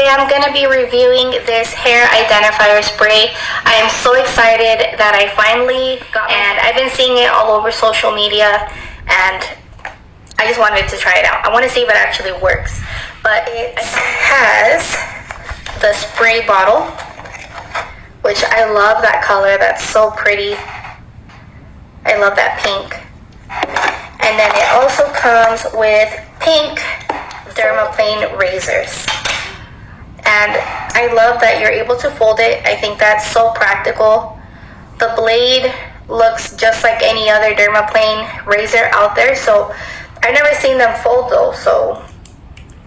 today I'm going to be reviewing this hair identifier spray. I am so excited that I finally got it, and I've been seeing it all over social media, and I just wanted to try it out. I want to see if it actually works. But it has the spray bottle, which I love that color. That's so pretty. I love that pink. And then it also comes with pink dermaplane razors. And I love that you're able to fold it. I think that's so practical. The blade looks just like any other dermaplane razor out there, so I've never seen them fold though, so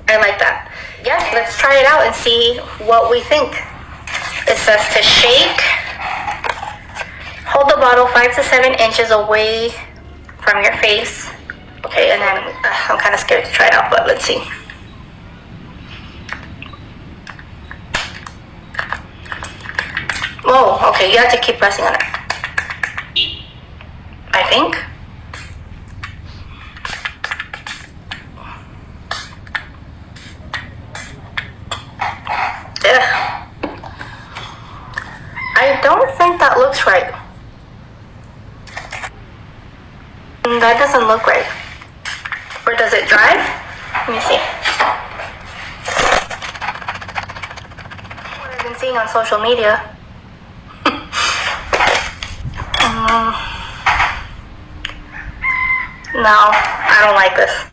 I like that. Yeah, let's try it out and see what we think. It says to shake. Hold the bottle 5 to 7 inches away from your face. Okay, and then I'm kind of scared to try it out, but let's see. Oh, okay, you have to keep pressing on it, I think. Ugh. I don't think that looks right. That doesn't look right. Or does it dry? Let me see. What I've been seeing on social media. No, I don't like this.